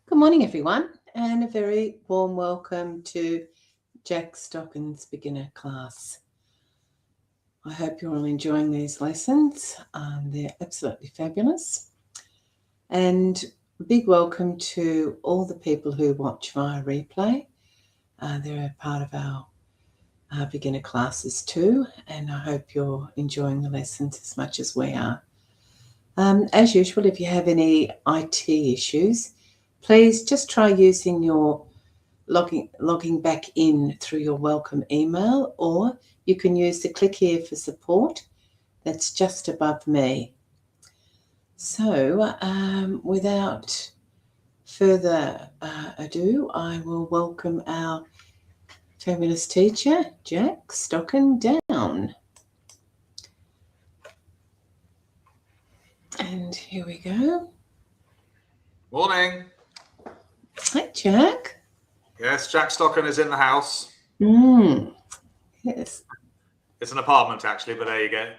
Good morning, everyone, and a very warm welcome to Jack Stocken's beginner class. I hope you're all enjoying these lessons. They're absolutely fabulous. And a big welcome to all the people who watch via replay. They're a part of our beginner classes too, and I hope you're enjoying the lessons as much as we are. As usual, if you have any IT issues, please just try using your logging back in through your welcome email, or you can use the click here for support that's just above me. So without further ado, I will welcome our fabulous teacher, Jack Stocken, down. And here we go. Morning. Hi, Jack. Yes, Jack Stocken is in the house. Yes. It's an apartment, actually, but there you go.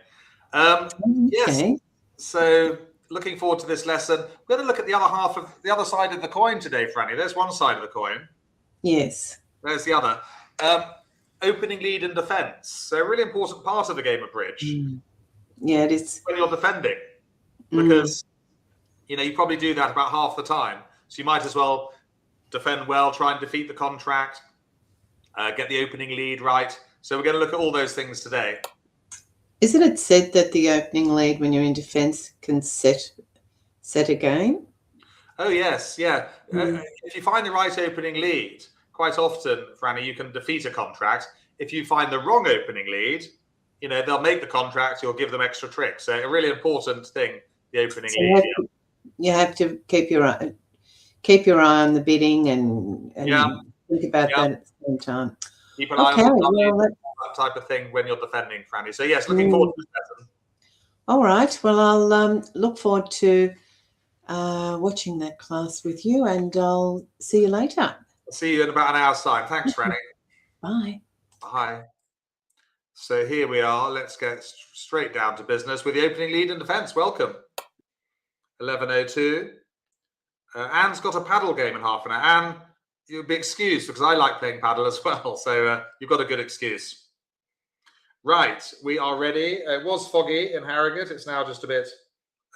Okay. Yes. So, looking forward to this lesson. We're going to look at the other half of the other side of the coin today, Franny. There's one side of the coin. Yes. There's the other. Opening lead and defence. So, a really important part of the game of bridge. Yeah, it is. When you're defending, because you probably do that about half the time. So you might as well defend well, try and defeat the contract, get the opening lead right. So we're going to look at all those things today. Isn't it said that the opening lead when you're in defence can set a game? Oh, yes, yeah. If you find the right opening lead, quite often, Franny, you can defeat a contract. If you find the wrong opening lead, they'll make the contract, you'll give them extra tricks. So a really important thing, the opening lead. You have to keep your eye on the bidding and think about that at the same time. Keep an eye on that type of thing when you're defending, Franny. So yes, looking forward to this lesson. All right. Well, I'll look forward to watching that class with you, and I'll see you later. I'll see you in about an hour's time. Thanks, Franny. Bye. Bye. So here we are. Let's get straight down to business with the opening lead and defence. Welcome. 11:02. Anne's got a paddle game in half an hour. Anne, you'll be excused because I like playing paddle as well. So you've got a good excuse. Right, we are ready. It was foggy in Harrogate. It's now just a bit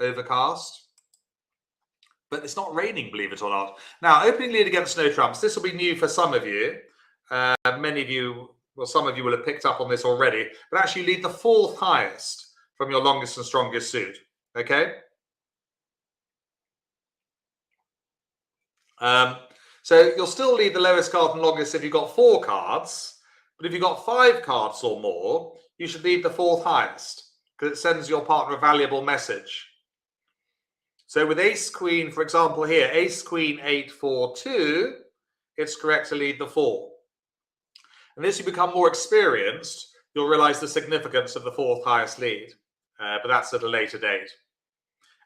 overcast. But it's not raining, believe it or not. Now, opening lead against no trumps. This will be new for some of you. Many of you, well, some of you will have picked up on this already. But actually, you lead the fourth highest from your longest and strongest suit. Okay? So you'll still lead the lowest card and longest if you've got 4 cards. But if you've got 5 cards or more, you should lead the fourth highest because it sends your partner a valuable message. So with ace queen, for example, here, ace queen 8 4 2, it's correct to lead the 4. And as you become more experienced, you'll realize the significance of the fourth highest lead. But that's at a later date.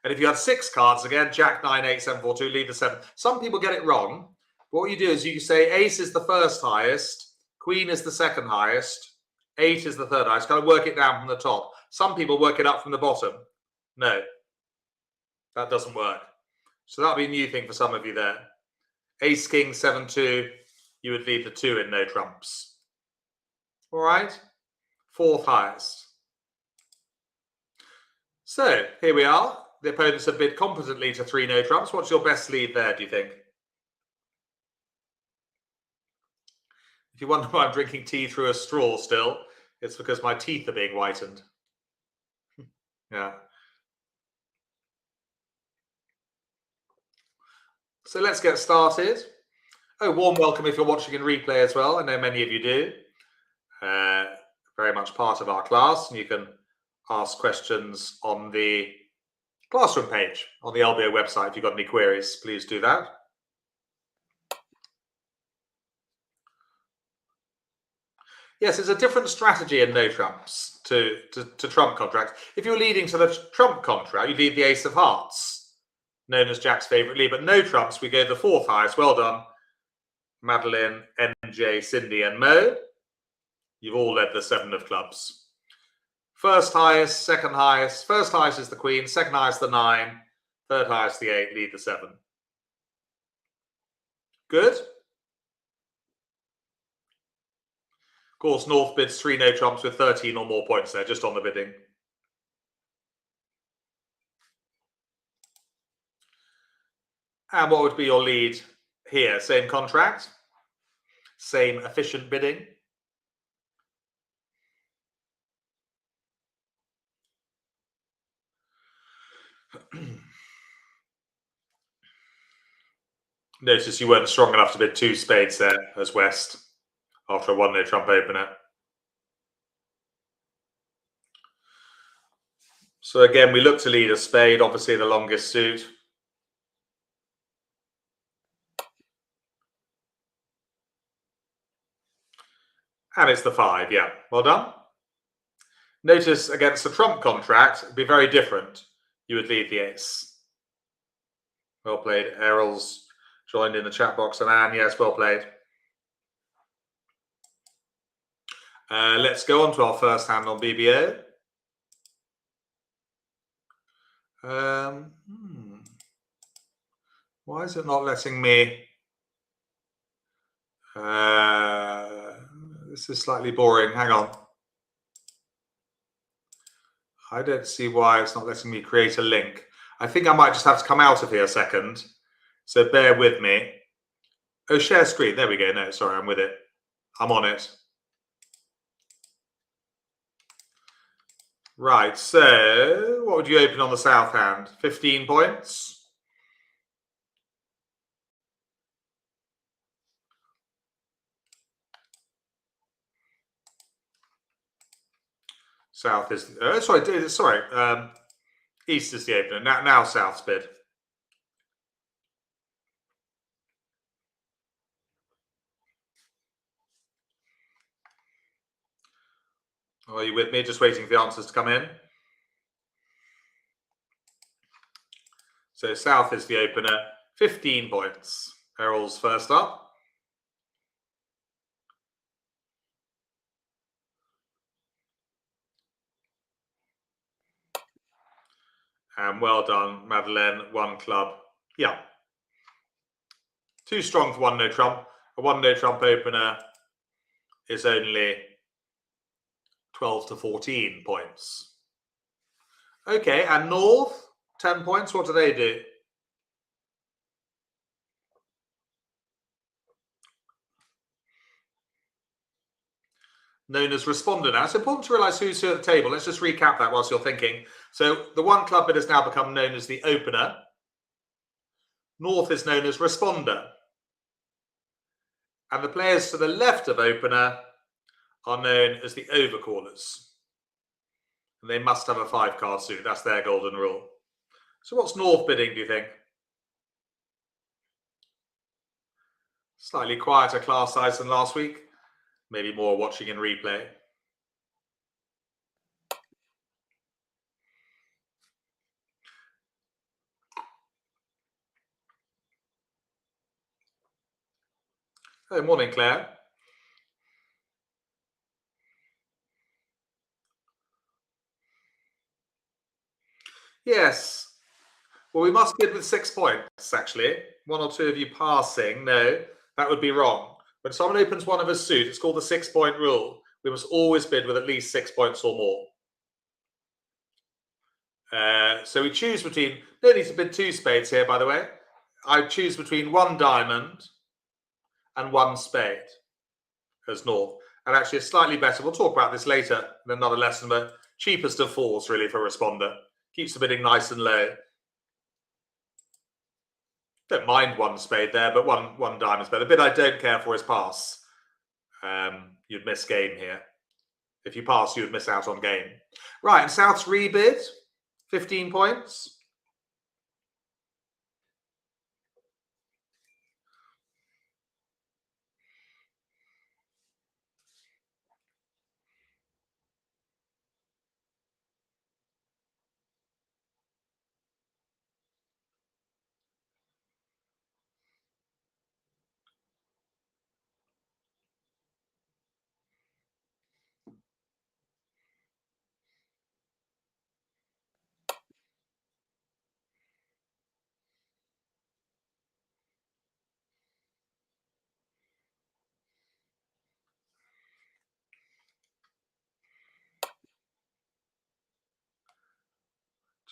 And if you had 6 cards, again, Jack 9 8 7 4 2, lead the 7. Some people get it wrong. But what you do is you say ace is the first highest, queen is the second highest, 8 is the third highest. Kind of work it down from the top. Some people work it up from the bottom. No, that doesn't work. So that'll be a new thing for some of you there. Ace king 7 2, you would lead the 2 in no trumps. All right, fourth highest. So here we are. The opponents have bid competently to 3 no trumps. What's your best lead there, do you think? If you wonder why I'm drinking tea through a straw still, it's because my teeth are being whitened. Yeah. So let's get started. Oh, warm welcome if you're watching in replay as well. I know many of you do. Very much part of our class. And you can ask questions on the classroom page on the LBO website. If you've got any queries, please do that. Yes, it's a different strategy in no trumps to trump contracts. If you're leading to the trump contract, you lead the ace of hearts, known as Jack's favourite lead. But no trumps, we go the fourth highest. Well done, Madeline, NJ, Cindy, and Mo. You've all led the 7 of clubs. First highest, second highest. First highest is the queen, second highest the 9, third highest the 8, lead the 7. Good. Of course, North bids 3 no trumps with 13 or more points there, just on the bidding. And what would be your lead here? Same contract, same efficient bidding. Notice you weren't strong enough to bid 2 spades there as West after a 1 no trump opener. So again, we look to lead a spade, obviously the longest suit. And it's the 5, yeah. Well done. Notice against the trump contract, it'd be very different. You would lead the ace. Well played. Errol's joined in the chat box, and Anne, yes, well played. Let's go on to our first hand on BBO. Why is it not letting me? This is slightly boring. Hang on. I don't see why it's not letting me create a link. I think I might just have to come out of here a second. So bear with me. Oh, share screen. There we go. No, sorry, I'm with it. I'm on it. Right, so what would you open on the south hand? 15 points. South is east is the opener. Now south's bid. Are you with me? Just waiting for the answers to come in. So south is the opener. 15 points. Errol's first up. And well done, Madeleine. 1 club. Yeah. Too strong for 1 no trump. A 1 no trump opener is only 12 to 14 points. Okay, and North, 10 points. What do they do? Known as responder now. It's important to realise who's here at the table. Let's just recap that whilst you're thinking. So the 1 club bid has now become known as the opener. North is known as responder. And the players to the left of opener are known as the overcallers. And they must have a 5-card suit. That's their golden rule. So what's North bidding, do you think? Slightly quieter class size than last week. Maybe more watching in replay. Oh, morning, Claire. Yes. Well, we must bid with 6 points, actually. 1 or 2 of you passing. No, that would be wrong. When someone opens one of a suit, it's called the 6-point rule. We must always bid with at least 6 points or more. So we choose between, no need to bid 2 spades here, by the way. I choose between 1 diamond and 1 spade as North. And actually, it's slightly better. We'll talk about this later in another lesson, but cheapest of 4s really for responder. Keeps the bidding nice and low. Don't mind 1 spade there, but one diamond's better. The bid I don't care for is pass. You'd miss game here. If you pass, you would miss out on game. Right, and South's rebid, 15 points.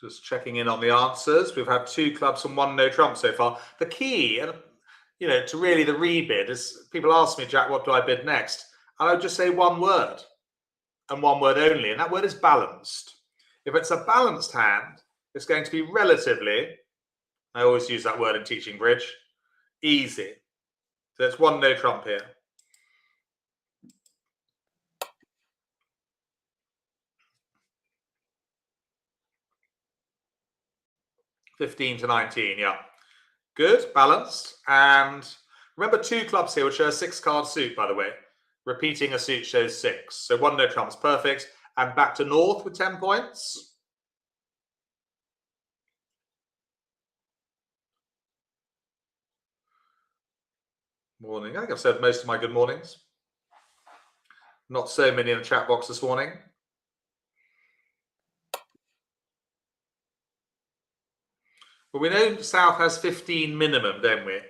Just checking in on the answers. We've had 2 clubs and 1 no trump so far. The key, and to really the rebid is people ask me, Jack, what do I bid next? And I would just say one word and one word only, and that word is balanced. If it's a balanced hand, it's going to be relatively, I always use that word in teaching bridge, easy. So it's 1 no trump here. $15 to $19, yeah. Good, balanced. And remember 2 clubs here, which are a 6-card suit, by the way. Repeating a suit shows 6. So 1 no trump's perfect. And back to North with 10 points. Morning. I think I've said most of my good mornings. Not so many in the chat box this morning. But we know South has 15 minimum, don't we?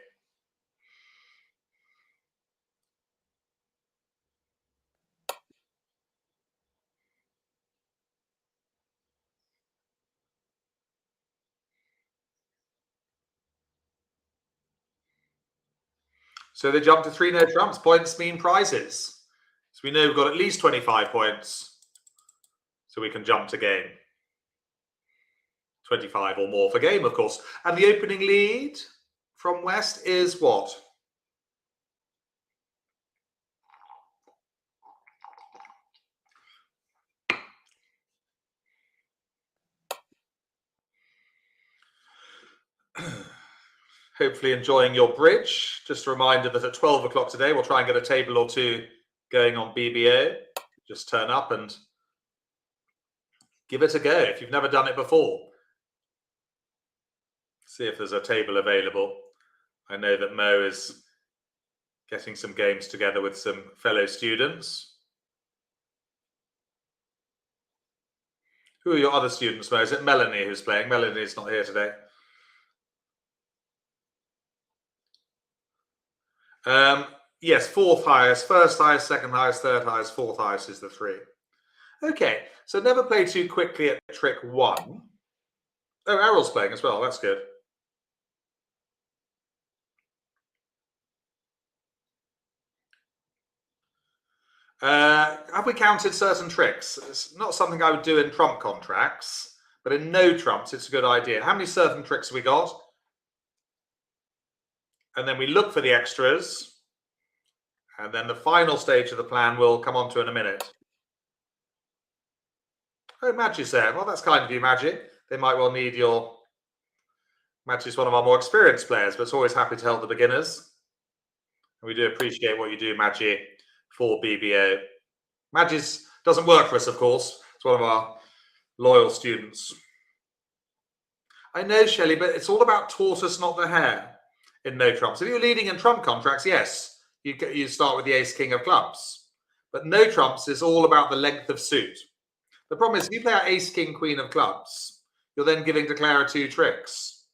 So they jump to 3 no trumps. Points mean prizes. So we know we've got at least 25 points. So we can jump to game. 25 or more for game, of course. And the opening lead from West is what? Hopefully enjoying your bridge. Just a reminder that at 12 o'clock today, we'll try and get a table or 2 going on BBO. Just turn up and give it a go if you've never done it before. See if there's a table available. I know that Mo is getting some games together with some fellow students. Who are your other students, Mo? Is it Melanie who's playing? Melanie's not here today. Yes, 4th highest, 1st highest, 2nd highest, 3rd highest, 4th highest is the 3. Okay, so never play too quickly at trick 1. Oh, Errol's playing as well. That's good. Have we counted certain tricks? It's not something I would do in trump contracts, but in no trumps, it's a good idea. How many certain tricks have we got? And then we look for the extras. And then the final stage of the plan we'll come on to in a minute. Oh, Magic's there. Well, that's kind of you, Magic. They might well need your... Magic's one of our more experienced players, but it's always happy to help the beginners. And we do appreciate what you do, Magic, for BBO. Magic doesn't work for us, of course. It's one of our loyal students. I know, Shelley, but it's all about tortoise, not the hare in no trumps. If you're leading in trump contracts, yes, you start with the ace king of clubs. But no trumps is all about the length of suit. The problem is if you play out ace king queen of clubs, you're then giving Declarer 2 tricks.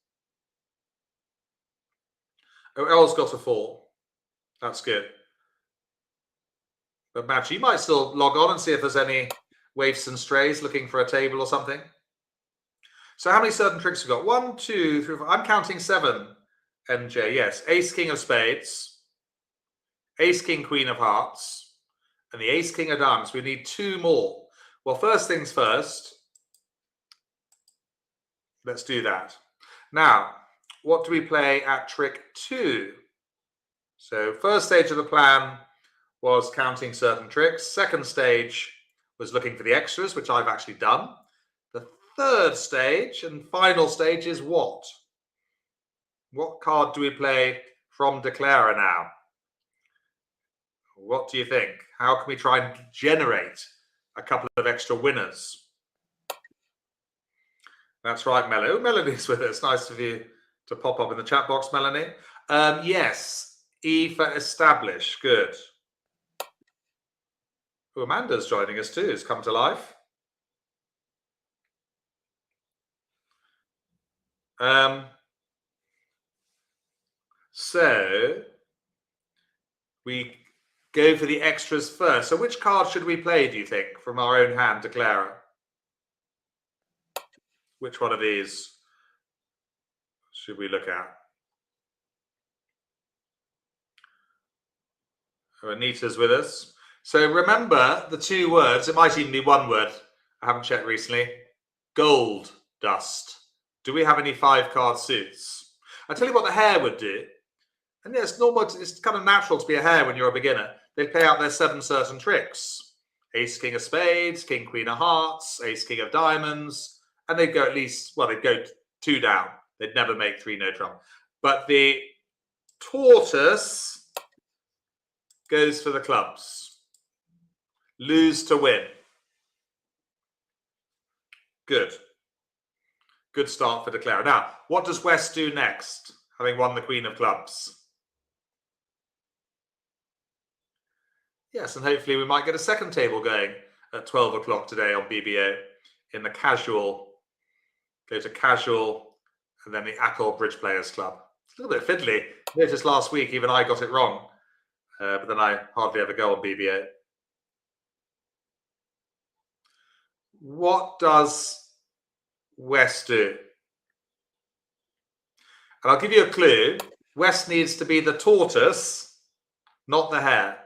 Oh, L's got a 4. That's good. But Match, you might still log on and see if there's any waifs and strays looking for a table or something. So how many certain tricks have we got? 1, 2, 3, 4. I'm counting 7, MJ. Yes. Ace king of spades, ace king queen of hearts, and the ace king of diamonds. We need 2 more. Well, first things first. Let's do that. Now, what do we play at trick 2? So first stage of the plan was counting certain tricks. Second stage was looking for the extras, which I've actually done. The third stage and final stage is what? What card do we play from Declarer now? What do you think? How can we try and generate a couple of extra winners? That's right, Melanie. Oh, Melanie's with us. Nice of you to pop up in the chat box, Melanie. Yes, E for establish. Good. Oh, Amanda's joining us too. Has come to life. So we go for the extras first. So which card should we play, do you think, from our own hand, Declarer? Which one of these should we look at? Anita's with us. So remember the two words. It might even be one word. I haven't checked recently. Gold dust. Do we have any 5-card suits? I'll tell you what the hare would do. And yeah, it's normal. It's kind of natural to be a hare when you're a beginner. They play out their 7 certain tricks. Ace, king of spades, king, queen of hearts, ace, king of diamonds. And they'd go at least, well, they'd go 2 down. They'd never make 3 no trump. But the tortoise goes for the clubs. Lose to win. Good. Good start for Declara. Now, what does West do next, having won the Queen of Clubs? Yes, and hopefully we might get a second table going at 12 o'clock today on BBO in the casual. Go to casual and then the Ackle Bridge Players Club. It's a little bit fiddly. Noticed last week even I got it wrong, but then I hardly ever go on BBO. What does West do? And I'll give you a clue. West needs to be the tortoise, not the hare.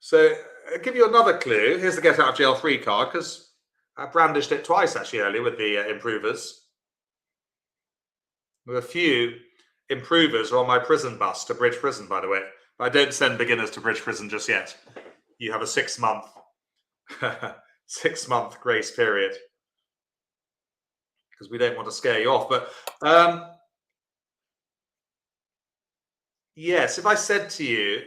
So I'll give you another clue. Here's the get out of jail free card, because I brandished it twice actually earlier with the improvers. With a few improvers are on my prison bus to Bridge Prison, by the way. But I don't send beginners to Bridge Prison just yet. You have a 6-month 6-month grace period, because we don't want to scare you off. But yes, if I said to you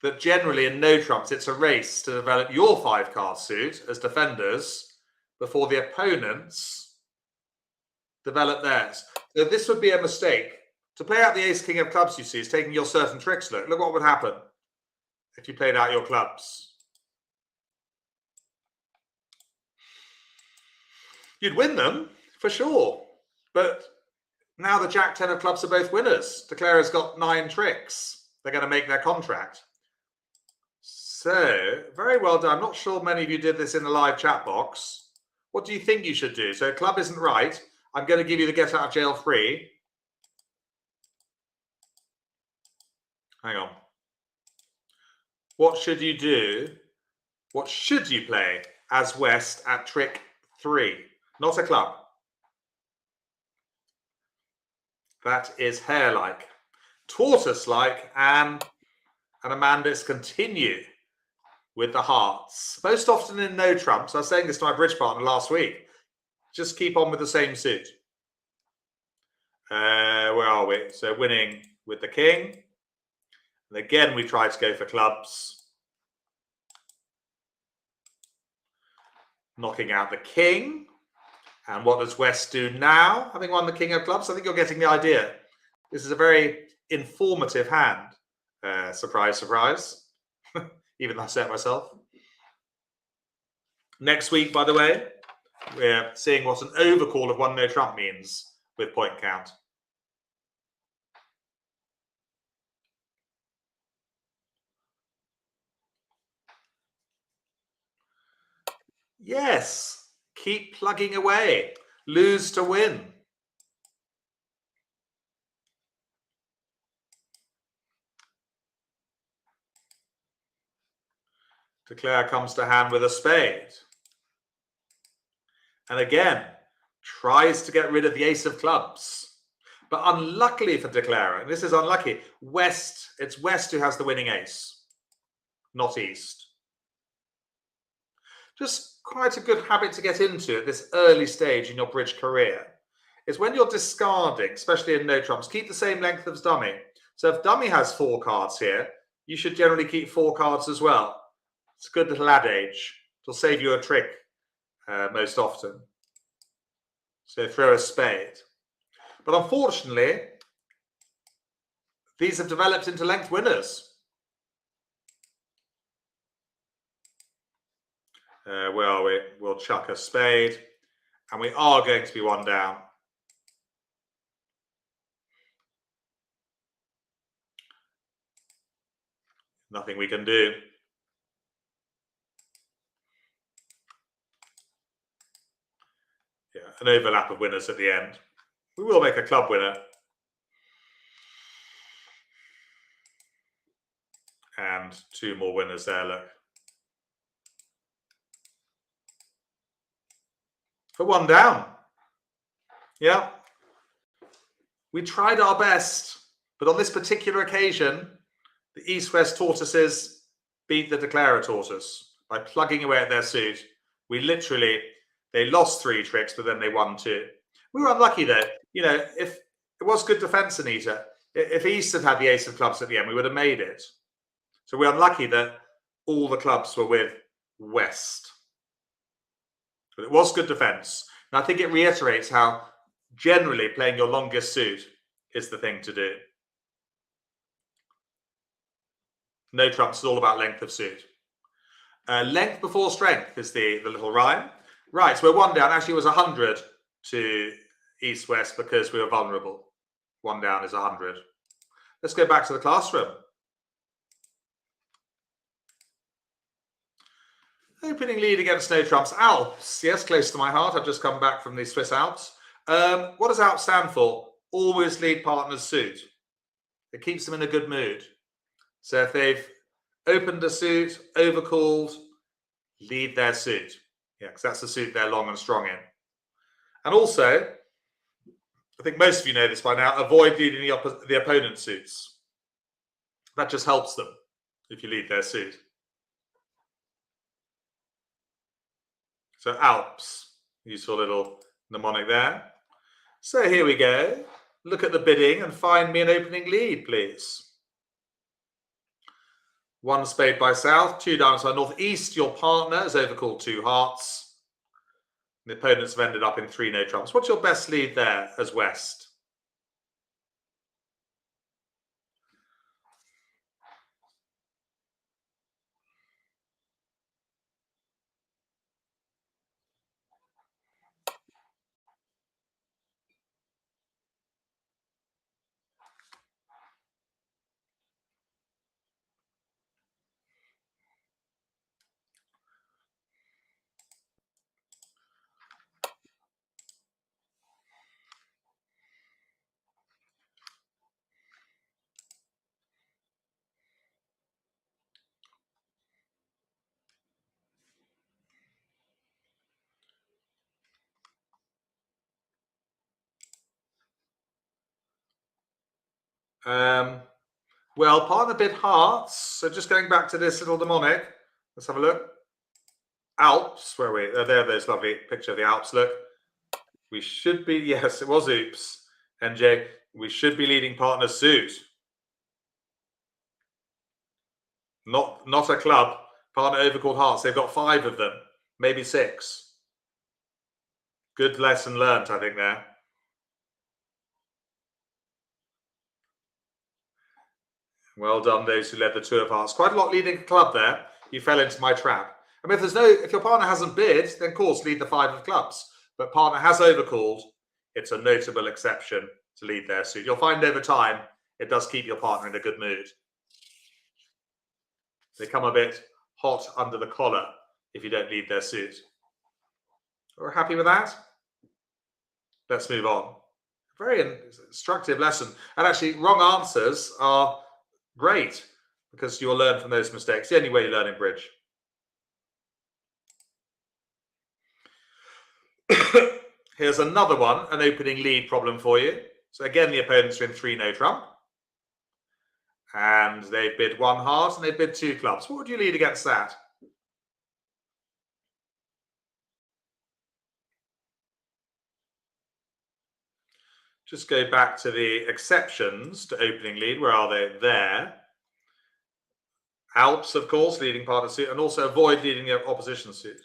that generally in no trumps, it's a race to develop your 5-card suit as defenders before the opponents develop theirs. So this would be a mistake. To play out the ace king of clubs, you see, is taking your certain tricks. Look what would happen if you played out your clubs. You'd win them for sure. But now the Jack 10 of clubs are both winners. Declara's got 9 tricks. They're going to make their contract. So, very well done. I'm not sure many of you did this in the live chat box. What do you think you should do? So, club isn't right. I'm going to give you the get out of jail free. Hang on. What should you do? What should you play as West at trick 3? Not a club. That is hare-like. Tortoise-like, and Amanda's continue with the hearts. Most often in no trumps. I was saying this to my bridge partner last week. Just keep on with the same suit. Where are we? So winning with the king. And again, we try to go for clubs. Knocking out the king. And what does West do now, having won the king of clubs? I think you're getting the idea. This is a very informative hand. Surprise, surprise. Even though I say it myself. Next week, by the way, we're seeing what an overcall of 1 no trump means with point count. Yes, keep plugging away. Lose to win. Declare comes to hand with a spade. And again, tries to get rid of the ace of clubs. But unluckily for Declara, and this is unlucky, it's West who has the winning ace, not East. Just quite a good habit to get into at this early stage in your bridge career is when you're discarding, especially in no trumps, keep the same length as dummy. So if dummy has 4 cards here, you should generally keep 4 cards as well. It's a good little adage. It'll save you a trick most often. So throw a spade. But unfortunately, these have developed into length winners. Where are we? We'll chuck a spade. And we are going to be 1 down. Nothing we can do. an overlap of winners at the end. We will make a club winner. And 2 more winners there, look. For 1 down. Yeah. We tried our best, but on this particular occasion, the East-West tortoises beat the Declarer tortoise by plugging away at their suit. They lost 3 tricks, but then they won 2. We were unlucky though. You know, if it was good defense, Anita, if East had had the ace of clubs at the end, we would have made it. So we're unlucky that all the clubs were with West. But it was good defense. And I think it reiterates how generally playing your longest suit is the thing to do. No trumps is all about length of suit. Length before strength is the little rhyme. Right, so we're 1 down. Actually, it was 100 to East-West because we were vulnerable. 1 down is 100. Let's go back to the classroom. Opening lead against no trumps. Alps, yes, close to my heart. I've just come back from the Swiss Alps. What does Alps stand for? Always lead partner's suit. It keeps them in a good mood. So if they've opened a suit, overcalled, lead their suit. Yeah, because that's the suit they're long and strong in. And also, I think most of you know this by now, avoid leading the opponent's suits. That just helps them if you lead their suit. So Alps, useful little mnemonic there. So here we go. Look at the bidding and find me an opening lead, please. 1 spade by south, 2 diamonds by northeast. Your partner has overcalled 2 hearts. The opponents have ended up in 3 no trumps. What's your best lead there as West? Well, partner bid hearts. So just going back to this little mnemonic. Let's have a look. Alps, where are we? There's lovely picture of the Alps. Look, we should be, yes, it was oops. NJ, we should be leading partner's suit. Not a club. Partner overcalled hearts. They've got 5 of them, maybe 6. Good lesson learned, I think, there. Well done, those who led the 2 of hearts. Quite a lot leading a club there. You fell into my trap. I mean, if your partner hasn't bid, then of course lead the 5 of clubs. But partner has overcalled. It's a notable exception to lead their suit. You'll find over time it does keep your partner in a good mood. They come a bit hot under the collar if you don't lead their suit. We're happy with that? Let's move on. Very instructive lesson. And actually, wrong answers are great because you'll learn from those mistakes. The only way you learn in bridge. Here's another one, an opening lead problem for you. So again, the opponents are in 3 no trump. And they've bid 1 heart and they've bid 2 clubs. What would you lead against that? Just go back to the exceptions to opening lead. Where are they? There. Alps, of course, leading partner suit, and also avoid leading the opposition suit.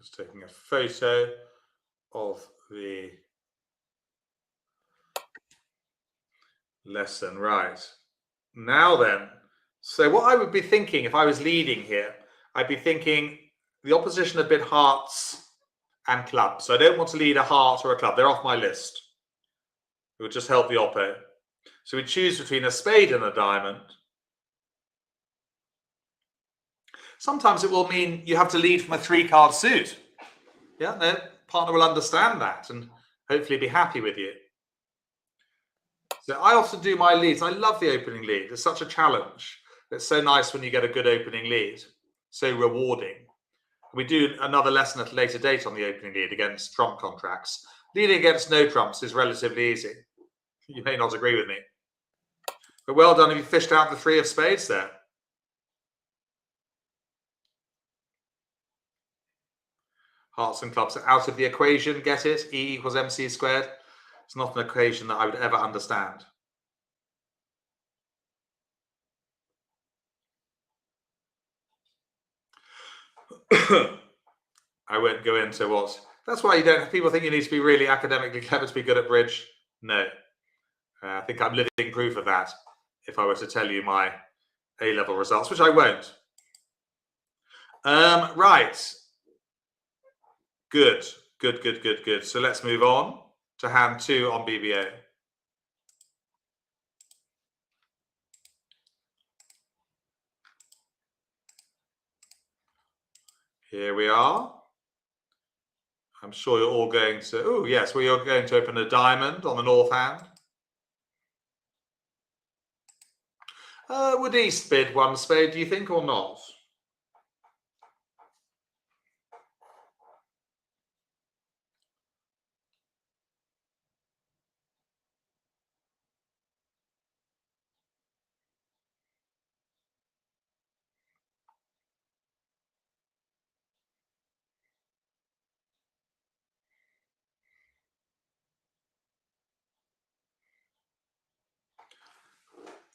Just taking a photo of the lesson. Right. Now then, So what I would be thinking if I was leading here, I'd be thinking the opposition have been hearts and clubs. So I don't want to lead a heart or a club. They're off my list. It would just help the oppo. So we choose between a spade and a diamond. Sometimes it will mean you have to lead from a 3-card suit. Yeah, no, partner will understand that and hopefully be happy with you. So I often do my leads. I love the opening lead. It's such a challenge. It's so nice when you get a good opening lead. So rewarding. We do another lesson at a later date on the opening lead against trump contracts. Leading against no trumps is relatively easy. You may not agree with me. But well done if you fished out the 3 of spades there. Hearts and clubs are out of the equation. Get it? E equals mc squared. It's not an equation that I would ever understand. I won't go into what. That's why you don't. People think you need to be really academically clever to be good at bridge. No. I think I'm living proof of that if I were to tell you my A-level results, which I won't. Right. Good. So let's move on to hand 2 on BBA. Here we are. I'm sure you're all going to, oh yes, well you're going to open a diamond on the north hand. Would East bid 1 spade, do you think, or not?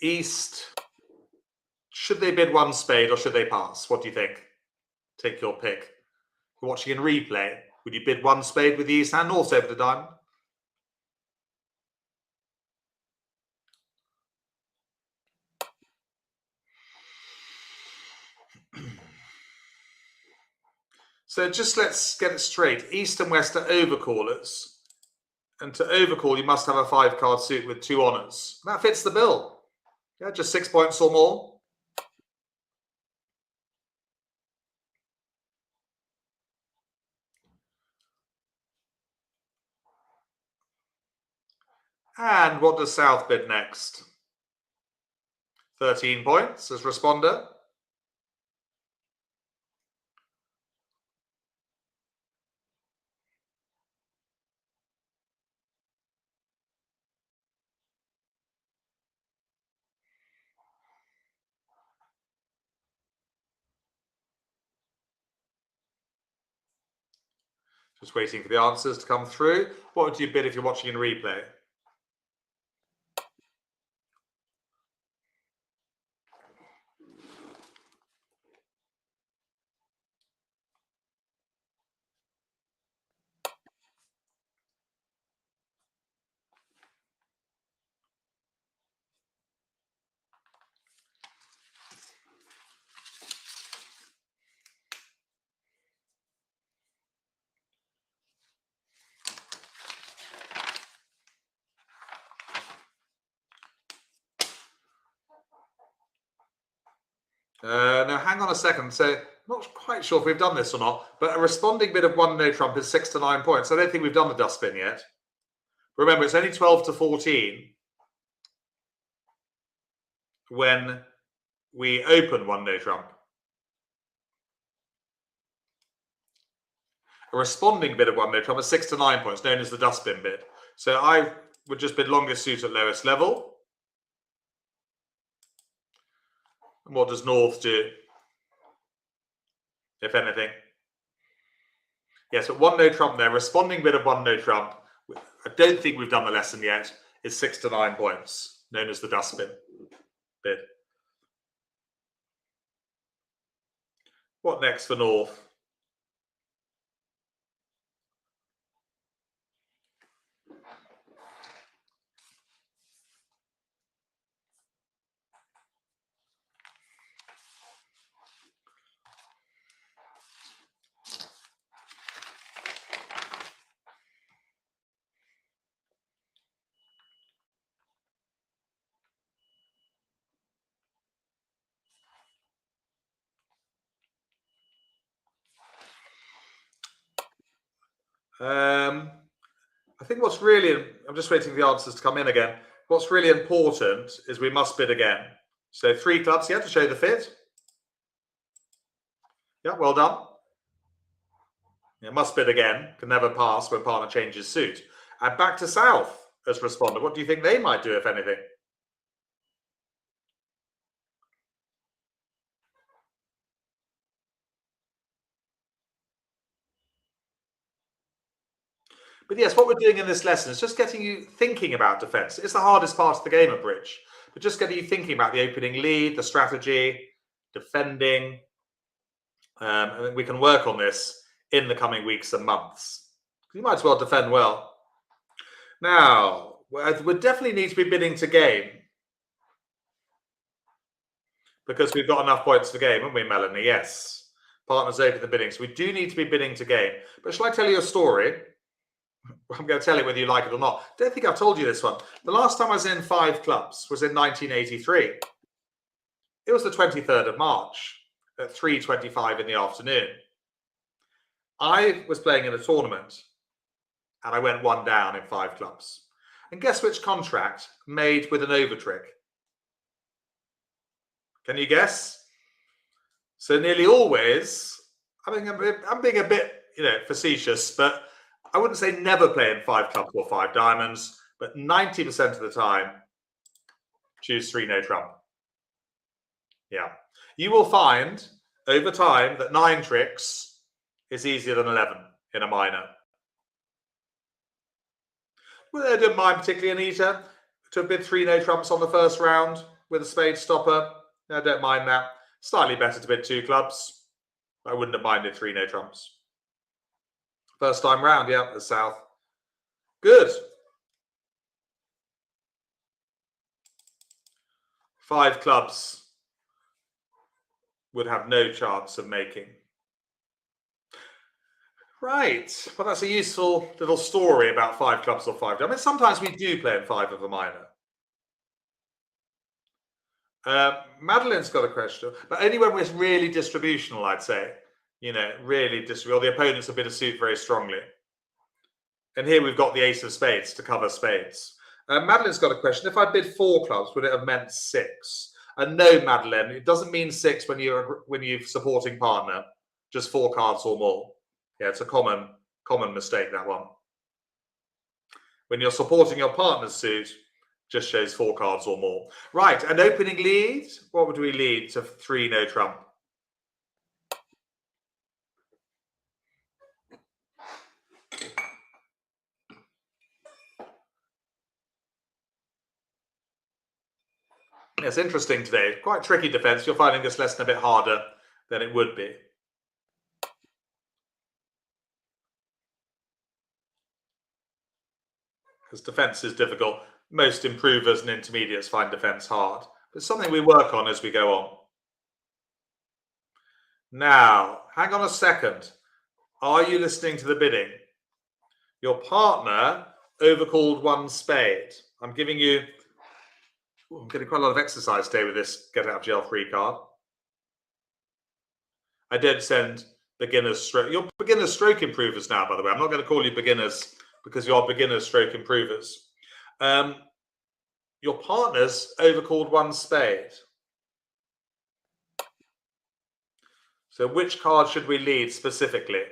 East, should they bid 1 spade or should they pass? What do you think? Take your pick. You're watching in replay. Would you bid 1 spade with the East hand, also over the diamond? So just let's get it straight. East and West are overcallers. And to overcall, you must have a 5-card suit with 2 honours. That fits the bill. Yeah, just 6 points or more. And what does South bid next? 13 points as responder. Just waiting for the answers to come through. What would you bid if you're watching in replay? Now, hang on a second. So, not quite sure if we've done this or not, but a responding bid of 1 no trump is 6 to 9 points. I don't think we've done the dustbin yet. Remember, it's only 12 to 14 when we open 1 no trump. A responding bid of 1 no trump is 6 to 9 points, known as the dustbin bid. So I would just bid longest suit at lowest level. And what does North do, if anything? Yes, but 1 no trump there. Responding bid of 1 no trump. I don't think we've done the lesson yet. Is 6 to 9 points, known as the dustbin bid. What next for North? I think what's really, I'm just waiting for the answers to come in again. What's really important is we must bid again. So 3 clubs here to show the fit. Yeah, well done. Yeah, must bid again, can never pass when partner changes suit. And back to South as responded. What do you think they might do, if anything? But yes, what we're doing in this lesson is just getting you thinking about defense. It's the hardest part of the game at bridge, but just getting you thinking about the opening lead, the strategy, defending. And we can work on this in the coming weeks and months. You might as well defend well. Now, we definitely need to be bidding to game because we've got enough points for game, haven't we, Melanie? Yes. Partners open the bidding. So we do need to be bidding to game. But shall I tell you a story? I'm going to tell it whether you like it or not. I don't think I've told you this one. The last time I was in 5 clubs was in 1983. It was the 23rd of March at 3:25 in the afternoon. I was playing in a tournament and I went 1 down in 5 clubs. And guess which contract made with an over trick? Can you guess? So nearly always, I'm being a bit, facetious, but I wouldn't say never play in 5 clubs or 5 diamonds, but 90% of the time, choose 3 no trump. Yeah. You will find over time that 9 tricks is easier than 11 in a minor. Well, I don't mind particularly, Anita, to have bid 3 no trumps on the first round with a spade stopper. I don't mind that. Slightly better to bid 2 clubs. I wouldn't have minded 3 no trumps. First time round, yeah, the South. Good. 5 clubs would have no chance of making. Right. Well, that's a useful little story about 5 clubs or 5. I mean, sometimes we do play in 5 of a minor. Madeline's got a question, but only when we're really distributional, I'd say. Really distributional. The opponents have bid a suit very strongly. And here we've got the ace of spades to cover spades. Madeline's got a question. If I bid 4 clubs, would it have meant 6? And no, Madeline, it doesn't mean 6 when you're supporting partner. Just 4 cards or more. Yeah, it's a common mistake, that one. When you're supporting your partner's suit, just shows 4 cards or more. Right, an opening lead. What would we lead to 3 no trump? It's interesting today. Quite tricky defense. You're finding this lesson a bit harder than it would be. Because defense is difficult. Most improvers and intermediates find defense hard. But it's something we work on as we go on. Now, hang on a second. Are you listening to the bidding? Your partner overcalled 1 spade. I'm giving you... I'm getting quite a lot of exercise today with this get out of jail free card. I don't send beginners stroke. You're beginners stroke improvers now, by the way. I'm not going to call you beginners because you are beginners stroke improvers. Your partner's overcalled 1 spade. So which card should we lead specifically?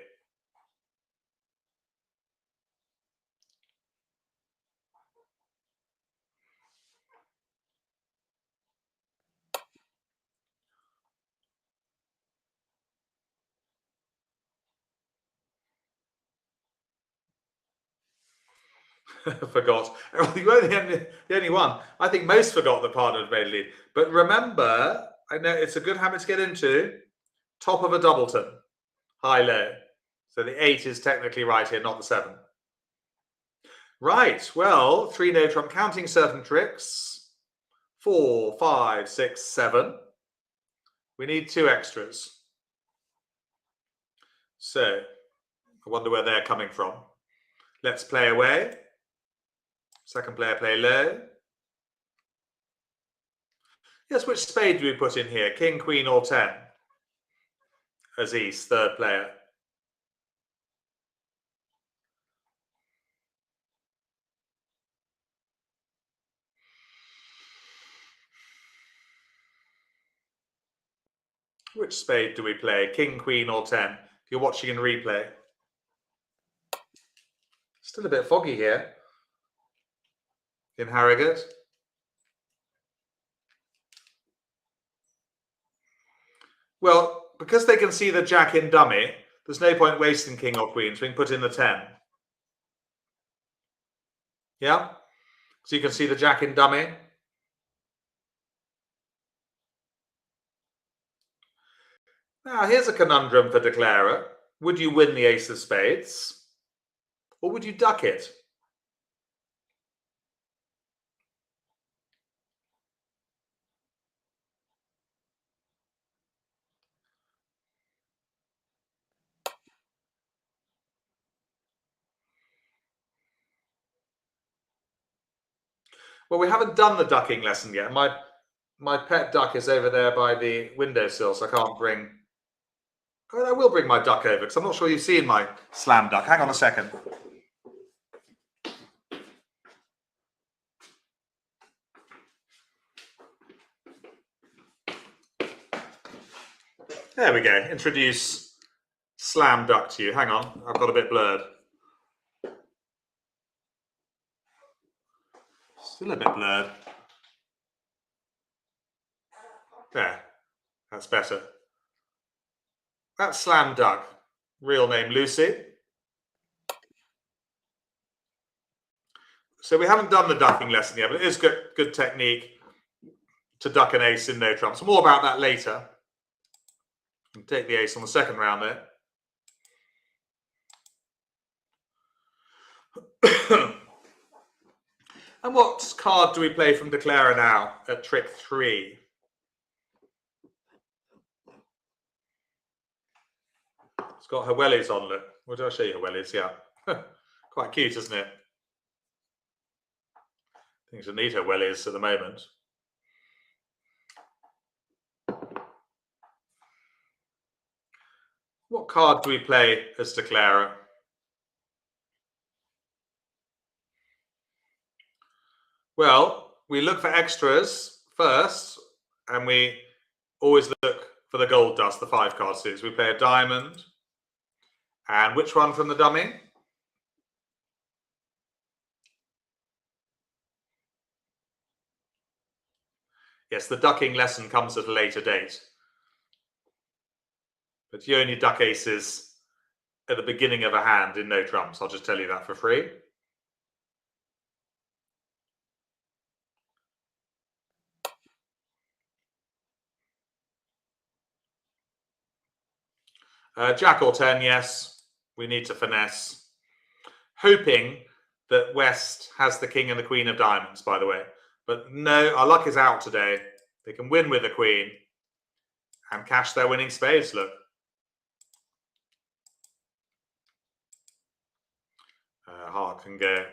Forgot. You were the only one. I think most forgot the partner had made a lead. But remember, I know it's a good habit to get into. Top of a doubleton, high low. So the 8 is technically right here, not the 7. Right. Well, 3 no trump. Counting certain tricks. 4, 5, 6, 7. We need 2 extras. So I wonder where they're coming from. Let's play away. Second player play low. Yes, which spade do we put in here? King, queen, or 10? Aziz, third player. Which spade do we play? King, queen, or 10? If you're watching in replay. Still a bit foggy here in Harrogate. Well, because they can see the jack in dummy, there's no point wasting king or queen, so we can put in the 10. Yeah? So you can see the jack in dummy. Now, here's a conundrum for declarer. Would you win the ace of spades? Or would you duck it? Well, we haven't done the ducking lesson yet. My pet duck is over there by the windowsill, so I can't bring... Oh, I will bring my duck over, because I'm not sure you've seen my slam duck. Hang on a second. There we go. Introduce slam duck to you. Hang on, I've got a bit blurred. Still a bit blurred. There, that's better. That's slam duck. Real name Lucy. So we haven't done the ducking lesson yet, but it is good technique to duck an ace in no trumps. More about that later. Take the ace on the second round there. And what card do we play from declarer now at trick 3? It's got her wellies on, look. What did I show you, her wellies? Yeah. Quite cute, isn't it? I think she'll need her wellies at the moment. What card do we play as declarer? Well, we look for extras first, and we always look for the gold dust, the 5 card suits. We play a diamond. And which one from the dummy? Yes, the ducking lesson comes at a later date. But you only duck aces at the beginning of a hand in no trumps. I'll just tell you that for free. Jack or 10, yes. We need to finesse. Hoping that West has the king and the queen of diamonds, by the way. But no, our luck is out today. They can win with the queen and cash their winning spades, look. Heart can go.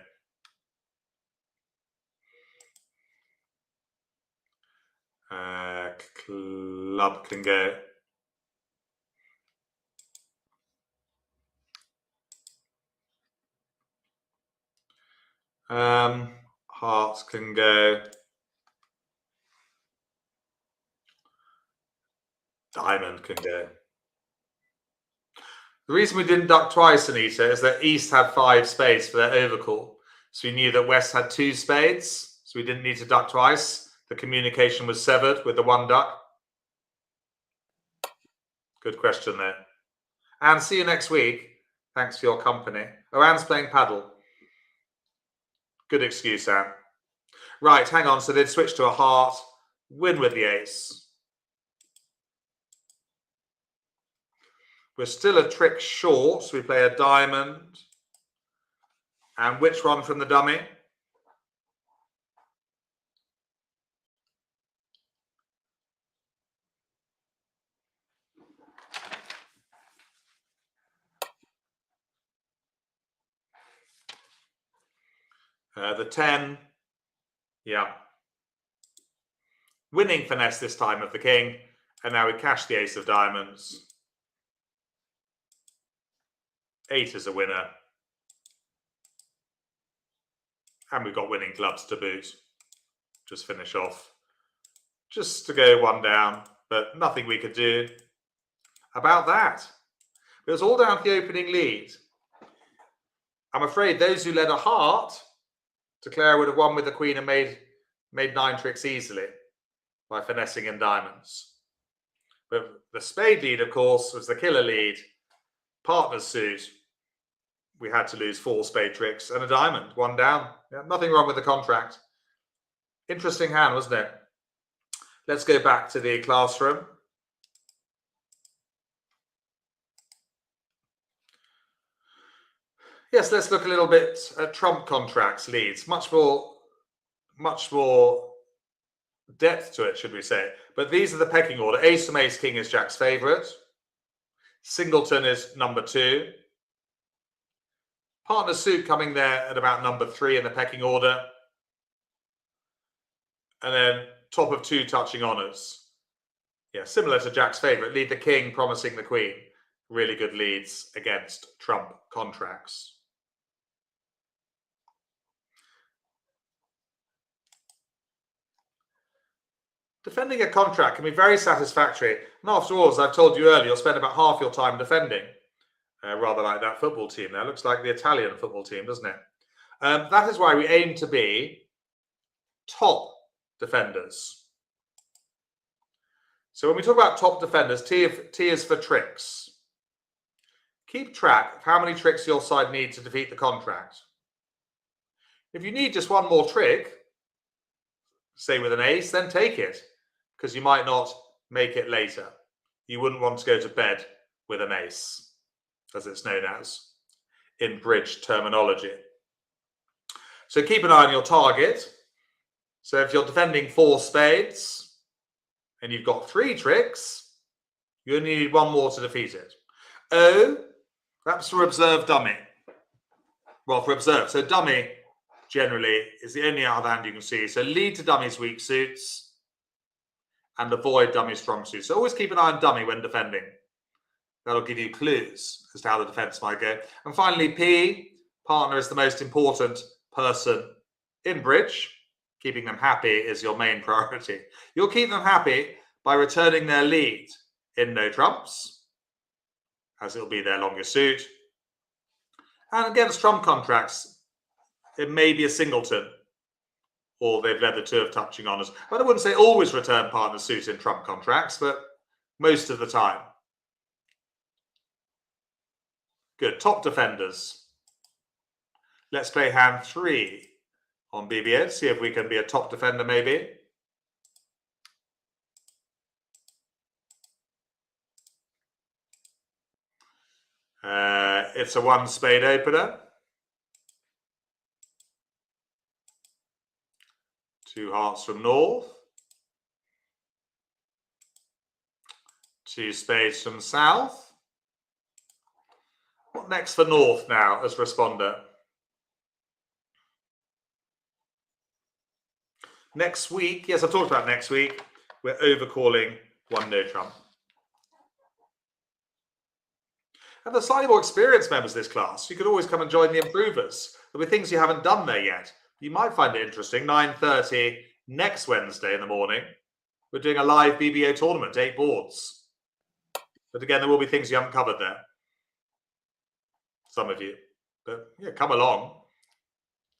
Club can go. Hearts can go. Diamond can go. The reason we didn't duck twice, Anita, is that East had 5 spades for their overcall. So we knew that West had 2 spades, so we didn't need to duck twice. The communication was severed with the 1 duck. Good question there. And see you next week. Thanks for your company. Oh, Anne's playing paddle. Good excuse, Anne. Right, hang on. So they'd switch to a heart, win with the ace. We're still a trick short, so we play a diamond. And which one from the dummy? The 10. Yeah. Winning finesse this time of the king. And now we cash the ace of diamonds. 8 is a winner. And we've got winning clubs to boot. Just finish off. Just to go 1 down, but nothing we could do. about that. It was all down to the opening lead. I'm afraid those who led a heart declare would have won with the queen and made 9 tricks easily by finessing in diamonds. But the spade lead, of course, was the killer lead. Partner's suit, we had to lose 4 spade tricks and a diamond, 1 down. Yeah, nothing wrong with the contract. Interesting hand, wasn't it? Let's go back to the classroom. Yes, let's look a little bit at trump contracts leads. Much more depth to it, should we say. But these are the pecking order. Ace from ace king is Jack's favourite. Singleton is number 2. Partner suit coming there at about number 3 in the pecking order. And then top of 2 touching honours. Yeah, similar to Jack's favourite. Lead the king, promising the queen. Really good leads against trump contracts. Defending a contract can be very satisfactory. And after all, as I've told you earlier, you'll spend about half your time defending. Rather like that football team there. Looks like the Italian football team, doesn't it? That is why we aim to be top defenders. So when we talk about top defenders, T is for tricks. Keep track of how many tricks your side need to defeat the contract. If you need just 1 more trick, say with an ace, then take it, because you might not make it later. You wouldn't want to go to bed with an ace, as it's known as in bridge terminology. So keep an eye on your target. So if you're defending 4 spades and you've got 3 tricks, you only need 1 more to defeat it. O, perhaps for observe dummy. Well, for observe. So dummy generally is the only other hand you can see. So lead to dummy's weak suits and avoid dummy's strong suits. So always keep an eye on dummy when defending. That'll give you clues as to how the defense might go. And finally, P, partner is the most important person in bridge. Keeping them happy is your main priority. You'll keep them happy by returning their lead in no trumps, as it'll be their longest suit. And against trump contracts, it may be a singleton, or they've led the 2 of touching honours. But I wouldn't say always return partner suit in trump contracts, but most of the time. Good, top defenders. Let's play hand 3 on BB-8, see if we can be a top defender maybe. It's a 1 spade opener. 2 hearts from north. 2 spades from south. What next for north now as responder? Next week, yes, I've talked about next week, we're overcalling 1 no trump. And the slightly more experienced members of this class, you could always come and join the improvers. There'll be things you haven't done there yet. You might find it interesting. 9:30 next Wednesday in the morning, we're doing a live BBO tournament, 8 boards. But again, there will be things you haven't covered there. Some of you. But yeah, come along.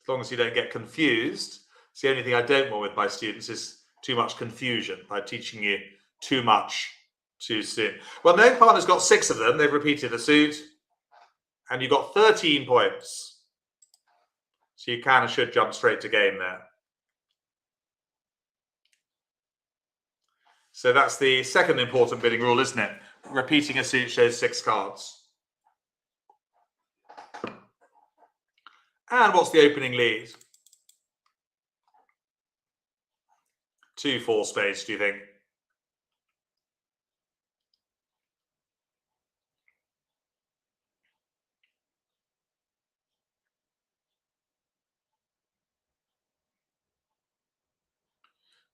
As long as you don't get confused. It's the only thing I don't want with my students is too much confusion by teaching you too much too soon. Well, known partner's got 6 of them. They've repeated the suit. And you've got 13 points. So you can and should jump straight to game there. So that's the second important bidding rule, isn't it? Repeating a suit shows 6 cards. And what's the opening lead? 2 4 spades, do you think?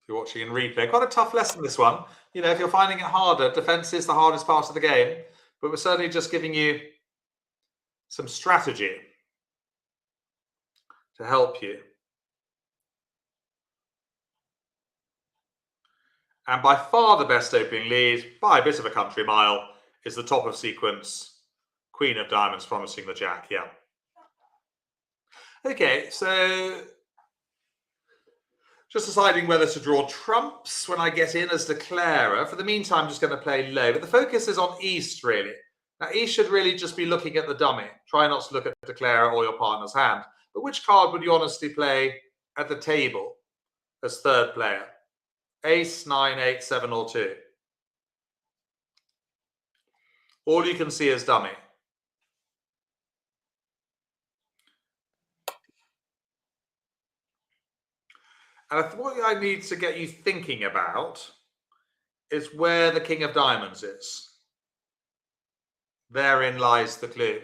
If you're watching in replay, quite a tough lesson, this one. You know, if you're finding it harder, defense is the hardest part of the game, but we're certainly just giving you some strategy to help you. And by far the best opening lead, by a bit of a country mile, is the top of sequence, Queen of Diamonds promising the Jack, yeah. Okay, so just deciding whether to draw trumps when I get in as declarer. For the meantime, I'm just going to play low, but the focus is on East, really. Now, East should really just be looking at the dummy. Try not to look at the declarer or your partner's hand. But which card would you honestly play at the table as third player? Ace, 9, 8, 7, or 2? All you can see is dummy. And what I need to get you thinking about is where the King of Diamonds is. Therein lies the clue.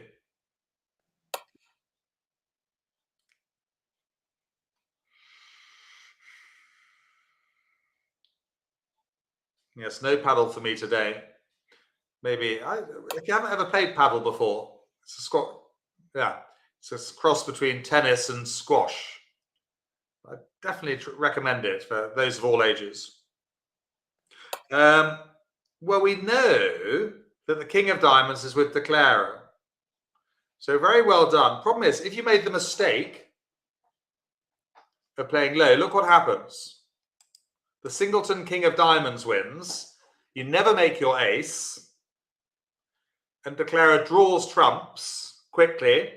Yes, no paddle for me today. Maybe if you haven't ever played paddle before, it's a squash. Yeah, it's a cross between tennis and squash. I definitely recommend it for those of all ages. Well, we know that the King of Diamonds is with declarer. So very well done. Problem is, if you made the mistake of playing low, look what happens. The singleton King of Diamonds wins. You never make your ace. And declarer draws trumps quickly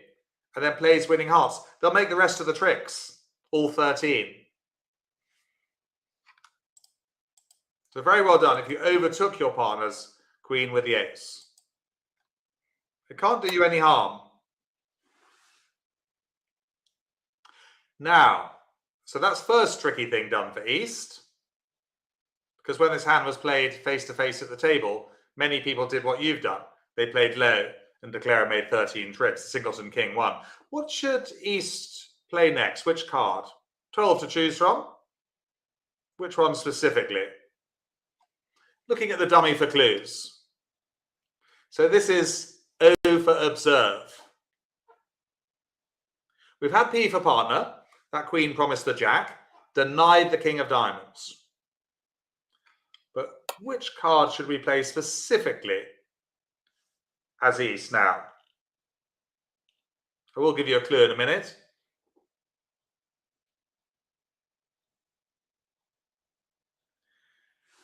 and then plays winning hearts. They'll make the rest of the tricks, all 13. So very well done if you overtook your partner's queen with the ace. It can't do you any harm. Now, so that's first tricky thing done for East. Because when this hand was played face-to-face at the table, many people did what you've done. They played low and declarer made 13 tricks. Singleton King won. What should East play next? Which card? 12 to choose from? Which one specifically? Looking at the dummy for clues. So this is O for observe. We've had P for partner. That queen promised the Jack. Denied the King of Diamonds. But which card should we play specifically as East now? I will give you a clue in a minute.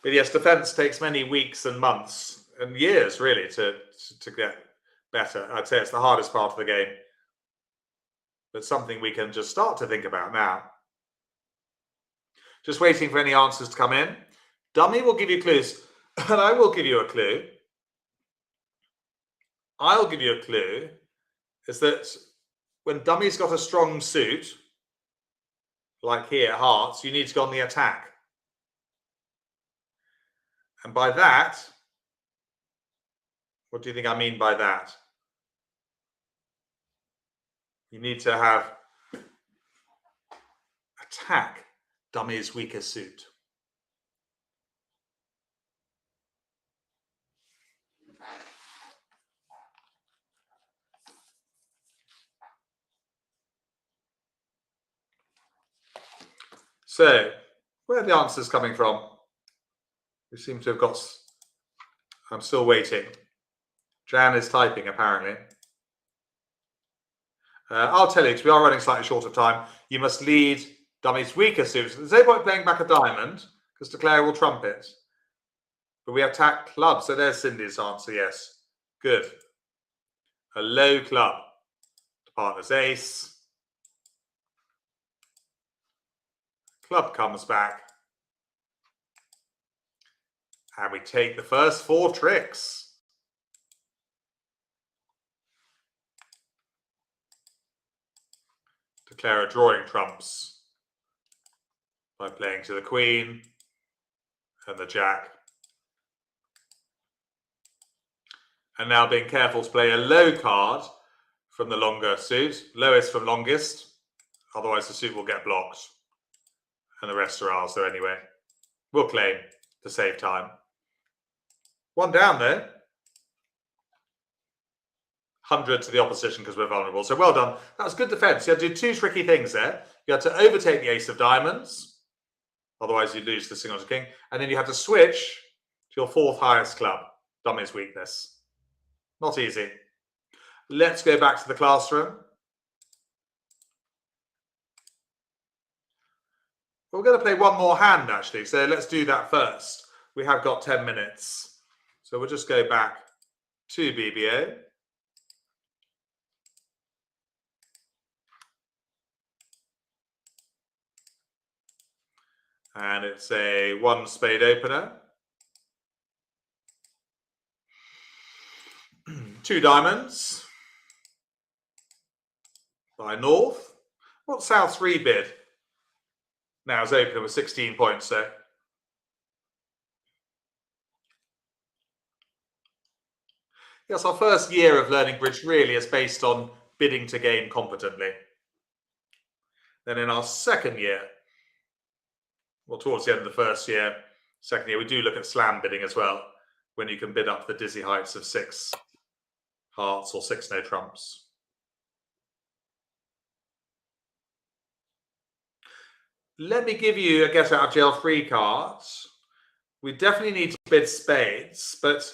But yes, defense takes many weeks and months and years, really, to get better. I'd say it's the hardest part of the game. But something we can just start to think about now. Just waiting for any answers to come in. Dummy will give you clues, and I will give you a clue. I'll give you a clue, is that when dummy's got a strong suit, like here, hearts, you need to go on the attack. And by that, what do you think I mean by that? You need to have attack dummy's weaker suit. So, where are the answers coming from? We seem to have got... I'm still waiting. Jan is typing, apparently. I'll tell you, because we are running slightly short of time, you must lead dummy's weaker suit. There's no point playing back a diamond, because declarer will trump it. But we attack club, so there's Cindy's answer, yes. Good. A low club. The partner's ace. Club comes back. And we take the first 4 tricks. Declarer drawing trumps by playing to the queen and the Jack. And now being careful to play a low card from the longer suit, lowest from longest, otherwise the suit will get blocked. And the rest are ours, though, anyway. We'll claim to save time. 1 down there. 100 to the opposition because we're vulnerable. So well done. That was good defense. You had to do 2 tricky things there. You had to overtake the ace of diamonds. Otherwise, you'd lose the singleton king. And then you had to switch to your 4th highest club, dummy's weakness. Not easy. Let's go back to the classroom. We're going to play one more hand, actually, so let's do that first. We have got 10 minutes. So we'll just go back to BBO. And it's a 1 spade opener. 2 diamonds by North. What's South's rebid? Now it's opener with 16 points, so. Yes, our first year of learning bridge really is based on bidding to game competently. Then in our second year, well, towards the end of the first year, second year, we do look at slam bidding as well, when you can bid up the dizzy heights of 6 hearts or 6 no trumps. Let me give you a get out of jail free card. We definitely need to bid spades, but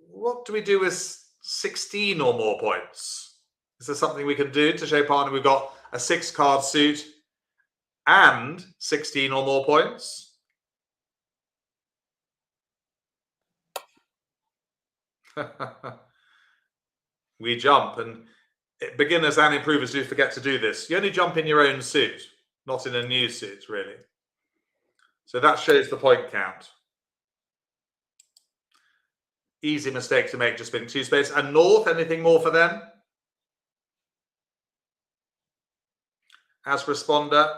what do we do with 16 or more points? Is there something we can do to show partner we've got a 6 card suit and 16 or more points? We jump, and beginners and improvers do forget to do this. You only jump in your own suit, not in a new suit, really. So that shows the point count. Easy mistake to make, just bidding 2 spades. And North, anything more for them? As responder.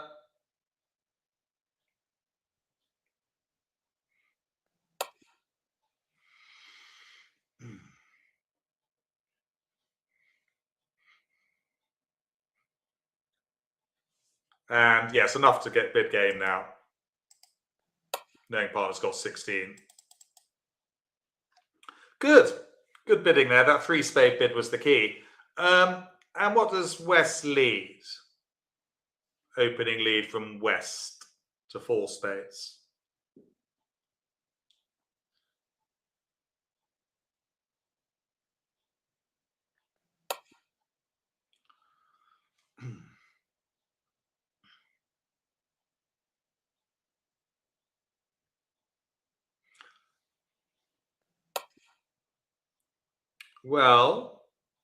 And yes, enough to get bid game now. Knowing partner's got 16. Good. Good bidding there. That 3 spade bid was the key. And what does West lead? Opening lead from West to 4 spades. Well,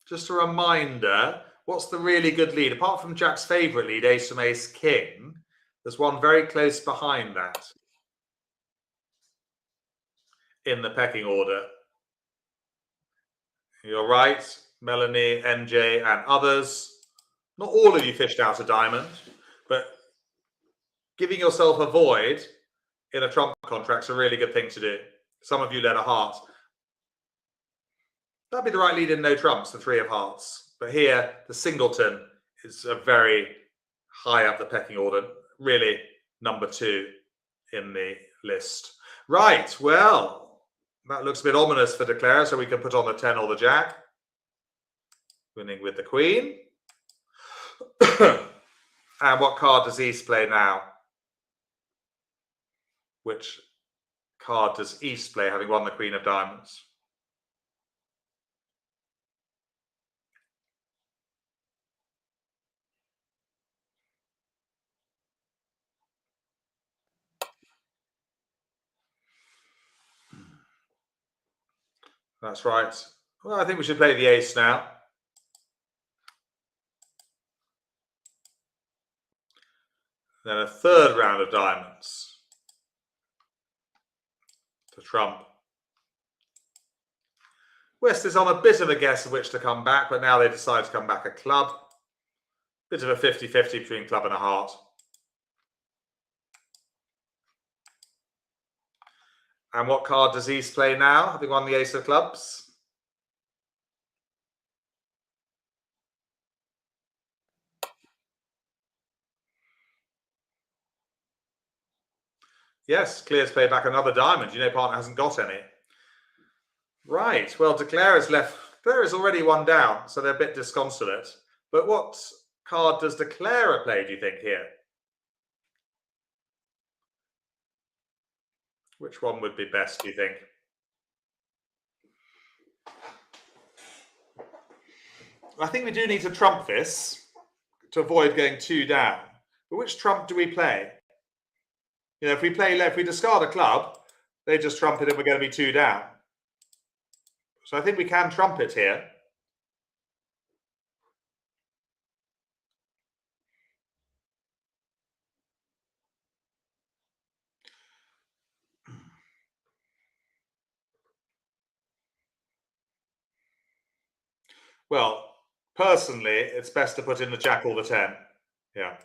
just a reminder, what's the really good lead? Apart from Jack's favourite lead, ace from ace king, there's one very close behind that in the pecking order. You're right, Melanie, NJ, and others. Not all of you fished out a diamond, but giving yourself a void in a trump contract is a really good thing to do. Some of you led a heart. That'd be the right lead in no trumps, the 3 of hearts. But here, the singleton is a very high up the pecking order, really number 2 in the list. Right, well, that looks a bit ominous for Declare, so we can put on the 10 or the jack. Winning with the queen. And what card does East play now? Which card does East play, having won the Queen of Diamonds? That's right. Well, I think we should play the ace now. Then a 3rd round of diamonds to trump. West is on a bit of a guess of which to come back, but now they decide to come back a club. Bit of a 50-50 between club and a heart. And what card does East play now, having won the ace of clubs? Yes, Clear's played back another diamond. You know, partner hasn't got any. Right, well, Declare is left. Declare is already 1 down, so they're a bit disconsolate. But what card does Declare play, do you think, here? Which one would be best, do you think? I think we do need to trump this to avoid going 2 down. But which trump do we play? You know, if we discard a club, they just trump it and we're going to be 2 down. So I think we can trump it here. Well, personally, it's best to put in the jack or the 10. Yeah.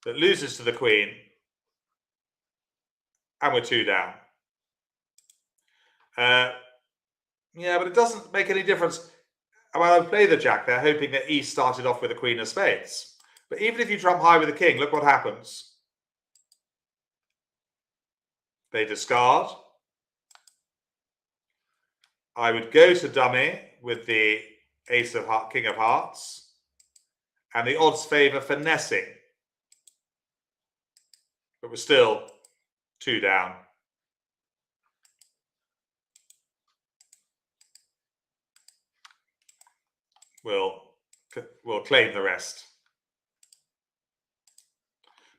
That loses to the queen. And we're 2 down. Yeah, but it doesn't make any difference. Well, I would play the jack there, hoping that East started off with a queen of spades. But even if you trump high with a king, look what happens. They discard. I would go to dummy with the ace of hearts, king of hearts, and the odds favour finessing. But we're still 2 down. We'll claim the rest.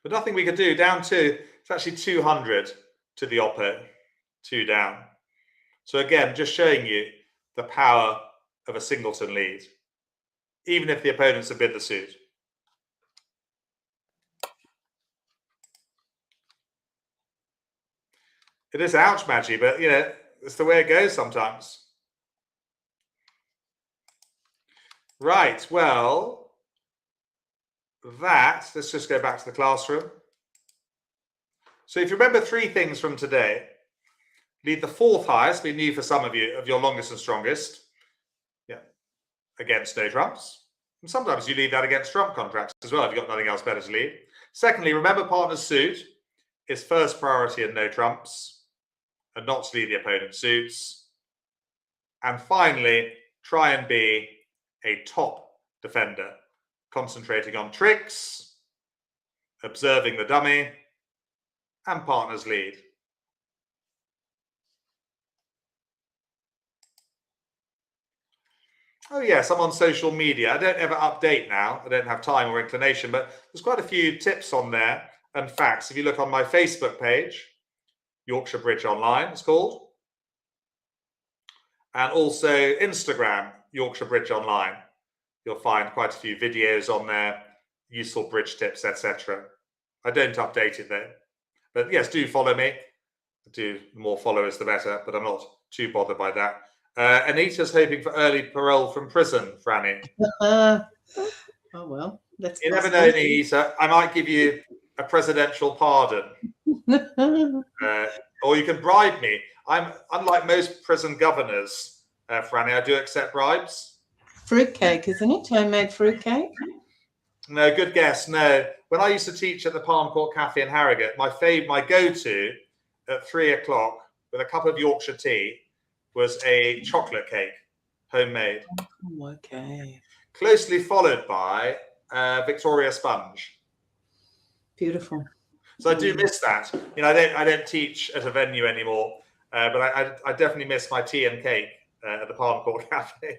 But nothing we could do. Down 2. It's actually 200 to the oppo. 2 down. So again, just showing you the power of a singleton lead, even if the opponents have bid the suit. It is ouch maggy, but you know, it's the way it goes sometimes. Right, well, let's just go back to the classroom. So if you remember 3 things from today, lead the 4th highest, we knew for some of you, of your longest and strongest, yeah, against no trumps. And sometimes you lead that against trump contracts as well, if you've got nothing else better to lead. Secondly, remember partner's suit is first priority and no trumps, and not to lead the opponent's suits. And finally, try and be a top defender, concentrating on tricks, observing the dummy, and partner's lead. Oh yes, I'm on social media. I don't ever update now. I don't have time or inclination, but there's quite a few tips on there and facts. If you look on my Facebook page, Yorkshire Bridge Online, it's called. And also Instagram, Yorkshire Bridge Online. You'll find quite a few videos on there, useful bridge tips, etc. I don't update it though. But yes, do follow me. The more followers, the better, but I'm not too bothered by that. Anita's hoping for early parole from prison, Franny. Oh, well, that's You never know, Anita. I might give you a presidential pardon. Or you can bribe me. I'm unlike most prison governors, Franny. I do accept bribes. Fruitcake, isn't it? Homemade fruitcake? No, good guess. No. When I used to teach at the Palm Court Cafe in Harrogate, my go-to at 3 o'clock with a cup of Yorkshire tea was a chocolate cake, homemade. Oh, okay. Closely followed by Victoria sponge. Beautiful. So I do miss that. You know, I don't teach at a venue anymore, but I definitely miss my tea and cake at the Palm Court Cafe.